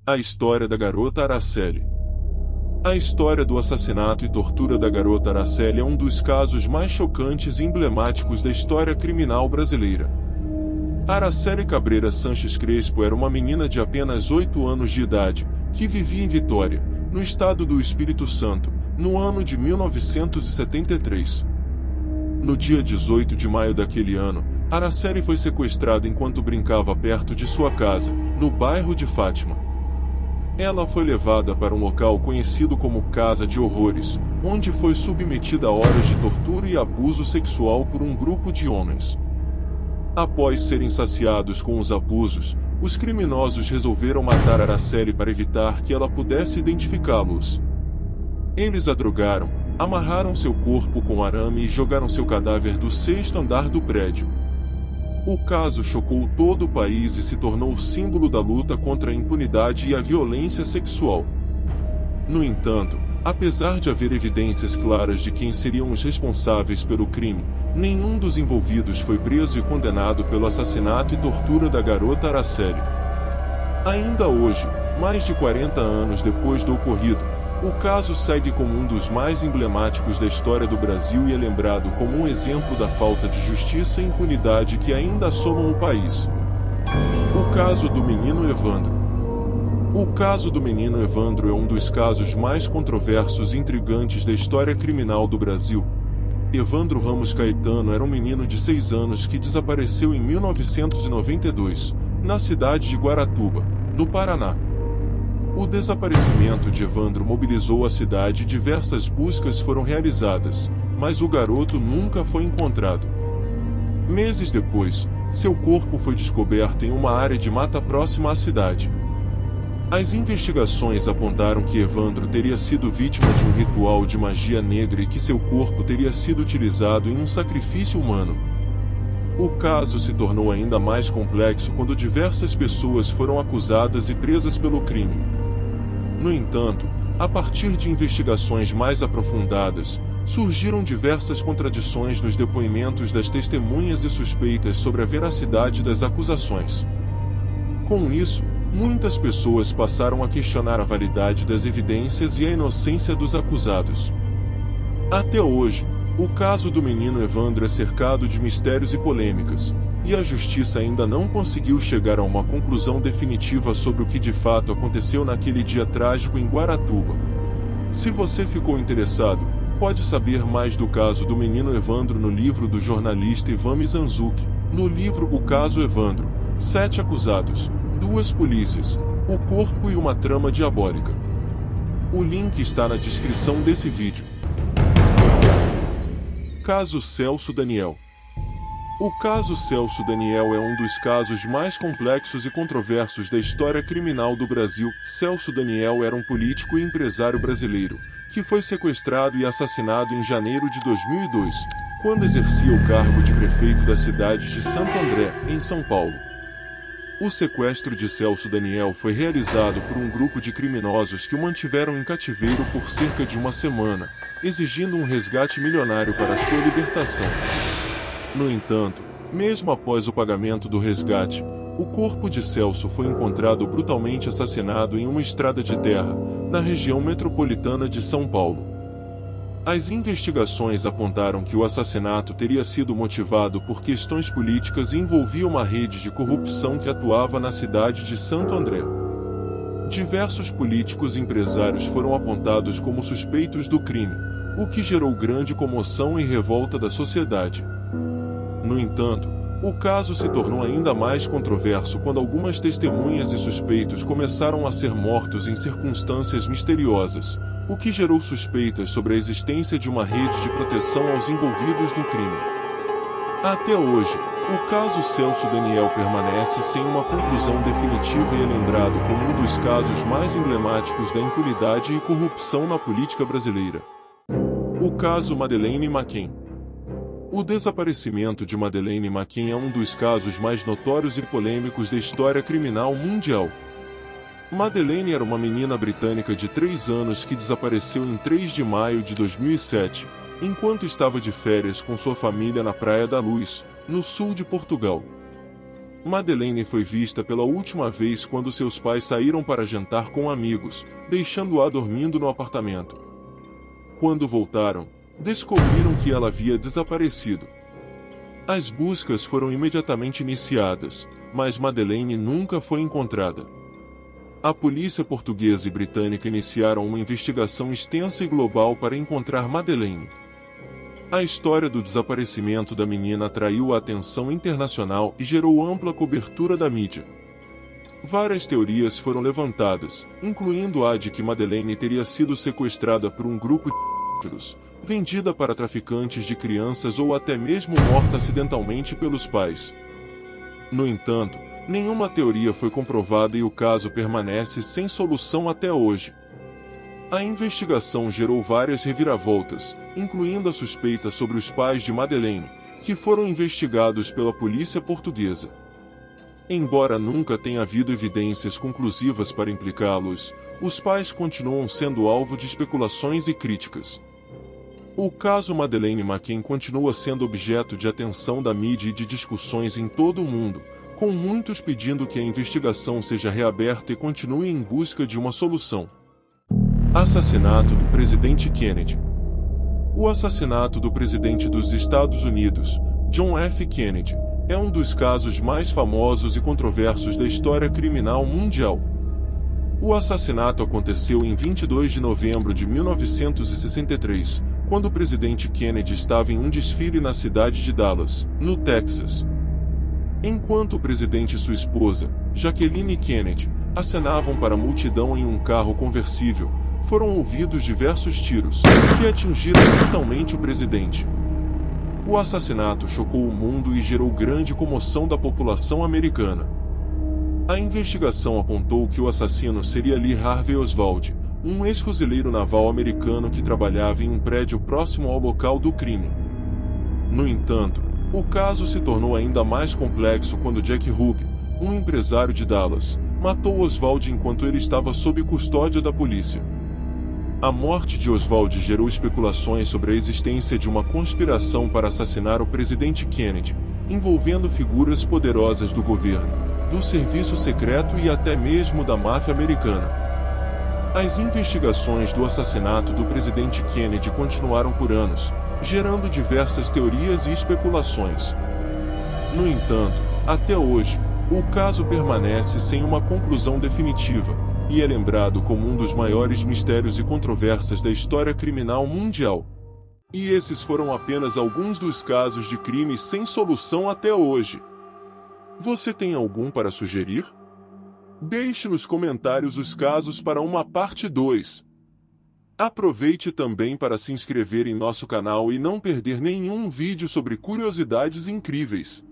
A história da garota Araceli. A história do assassinato e tortura da garota Araceli é um dos casos mais chocantes e emblemáticos da história criminal brasileira. Araceli Cabreira Sanches Crespo era uma menina de apenas 8 anos de idade, que vivia em Vitória, no estado do Espírito Santo, no ano de 1973. No dia 18 de maio daquele ano, Araceli foi sequestrada enquanto brincava perto de sua casa, no bairro de Fátima. Ela foi levada para um local conhecido como Casa de Horrores, onde foi submetida a horas de tortura e abuso sexual por um grupo de homens. Após serem saciados com os abusos, os criminosos resolveram matar Araceli para evitar que ela pudesse identificá-los. Eles a drogaram, amarraram seu corpo com arame e jogaram seu cadáver do 6º andar do prédio. O caso chocou todo o país e se tornou símbolo da luta contra a impunidade e a violência sexual. No entanto, apesar de haver evidências claras de quem seriam os responsáveis pelo crime, nenhum dos envolvidos foi preso e condenado pelo assassinato e tortura da garota Araceli. Ainda hoje, mais de 40 anos depois do ocorrido, o caso segue como um dos mais emblemáticos da história do Brasil e é lembrado como um exemplo da falta de justiça e impunidade que ainda assolam o país. O caso do menino Evandro. O caso do menino Evandro é um dos casos mais controversos e intrigantes da história criminal do Brasil. Evandro Ramos Caetano era um menino de 6 anos que desapareceu em 1992, na cidade de Guaratuba, no Paraná. O desaparecimento de Evandro mobilizou a cidade e diversas buscas foram realizadas, mas o garoto nunca foi encontrado. Meses depois, seu corpo foi descoberto em uma área de mata próxima à cidade. As investigações apontaram que Evandro teria sido vítima de um ritual de magia negra e que seu corpo teria sido utilizado em um sacrifício humano. O caso se tornou ainda mais complexo quando diversas pessoas foram acusadas e presas pelo crime. No entanto, a partir de investigações mais aprofundadas, surgiram diversas contradições nos depoimentos das testemunhas e suspeitas sobre a veracidade das acusações. Com isso, muitas pessoas passaram a questionar a validade das evidências e a inocência dos acusados. Até hoje, o caso do menino Evandro é cercado de mistérios e polêmicas, e a justiça ainda não conseguiu chegar a uma conclusão definitiva sobre o que de fato aconteceu naquele dia trágico em Guaratuba. Se você ficou interessado, pode saber mais do caso do menino Evandro no livro do jornalista Ivan Mizanzuki, no livro O Caso Evandro, 7 acusados, 2 polícias, o corpo e uma trama diabólica. O link está na descrição desse vídeo. Caso Celso Daniel. O caso Celso Daniel é um dos casos mais complexos e controversos da história criminal do Brasil. Celso Daniel era um político e empresário brasileiro, que foi sequestrado e assassinado em janeiro de 2002, quando exercia o cargo de prefeito da cidade de Santo André, em São Paulo. O sequestro de Celso Daniel foi realizado por um grupo de criminosos que o mantiveram em cativeiro por cerca de uma semana, exigindo um resgate milionário para sua libertação. No entanto, mesmo após o pagamento do resgate, o corpo de Celso foi encontrado brutalmente assassinado em uma estrada de terra, na região metropolitana de São Paulo. As investigações apontaram que o assassinato teria sido motivado por questões políticas e envolvia uma rede de corrupção que atuava na cidade de Santo André. Diversos políticos e empresários foram apontados como suspeitos do crime, o que gerou grande comoção e revolta da sociedade. No entanto, o caso se tornou ainda mais controverso quando algumas testemunhas e suspeitos começaram a ser mortos em circunstâncias misteriosas, o que gerou suspeitas sobre a existência de uma rede de proteção aos envolvidos no crime. Até hoje, o caso Celso Daniel permanece sem uma conclusão definitiva e é lembrado como um dos casos mais emblemáticos da impunidade e corrupção na política brasileira. O caso Madeleine McCann. O desaparecimento de Madeleine McCann é um dos casos mais notórios e polêmicos da história criminal mundial. Madeleine era uma menina britânica de 3 anos que desapareceu em 3 de maio de 2007, enquanto estava de férias com sua família na Praia da Luz, no sul de Portugal. Madeleine foi vista pela última vez quando seus pais saíram para jantar com amigos, deixando-a dormindo no apartamento. Quando voltaram, descobriram que ela havia desaparecido. As buscas foram imediatamente iniciadas, mas Madeleine nunca foi encontrada. A polícia portuguesa e britânica iniciaram uma investigação extensa e global para encontrar Madeleine. A história do desaparecimento da menina atraiu a atenção internacional e gerou ampla cobertura da mídia. Várias teorias foram levantadas, incluindo a de que Madeleine teria sido sequestrada por um grupo de vendida para traficantes de crianças ou até mesmo morta acidentalmente pelos pais. No entanto, nenhuma teoria foi comprovada e o caso permanece sem solução até hoje. A investigação gerou várias reviravoltas, incluindo a suspeita sobre os pais de Madeleine, que foram investigados pela polícia portuguesa. Embora nunca tenha havido evidências conclusivas para implicá-los, os pais continuam sendo alvo de especulações e críticas. O caso Madeleine McCann continua sendo objeto de atenção da mídia e de discussões em todo o mundo, com muitos pedindo que a investigação seja reaberta e continue em busca de uma solução. Assassinato do presidente Kennedy. O assassinato do presidente dos Estados Unidos, John F. Kennedy, é um dos casos mais famosos e controversos da história criminal mundial. O assassinato aconteceu em 22 de novembro de 1963, quando o presidente Kennedy estava em um desfile na cidade de Dallas, no Texas. Enquanto o presidente e sua esposa, Jacqueline Kennedy, acenavam para a multidão em um carro conversível, foram ouvidos diversos tiros, que atingiram brutalmente o presidente. O assassinato chocou o mundo e gerou grande comoção da população americana. A investigação apontou que o assassino seria Lee Harvey Oswald, um ex-fuzileiro naval americano que trabalhava em um prédio próximo ao local do crime. No entanto, o caso se tornou ainda mais complexo quando Jack Ruby, um empresário de Dallas, matou Oswald enquanto ele estava sob custódia da polícia. A morte de Oswald gerou especulações sobre a existência de uma conspiração para assassinar o presidente Kennedy, envolvendo figuras poderosas do governo, do serviço secreto e até mesmo da máfia americana. As investigações do assassinato do presidente Kennedy continuaram por anos, gerando diversas teorias e especulações. No entanto, até hoje, o caso permanece sem uma conclusão definitiva, e é lembrado como um dos maiores mistérios e controvérsias da história criminal mundial. E esses foram apenas alguns dos casos de crimes sem solução até hoje. Você tem algum para sugerir? Deixe nos comentários os casos para uma parte 2. Aproveite também para se inscrever em nosso canal e não perder nenhum vídeo sobre curiosidades incríveis.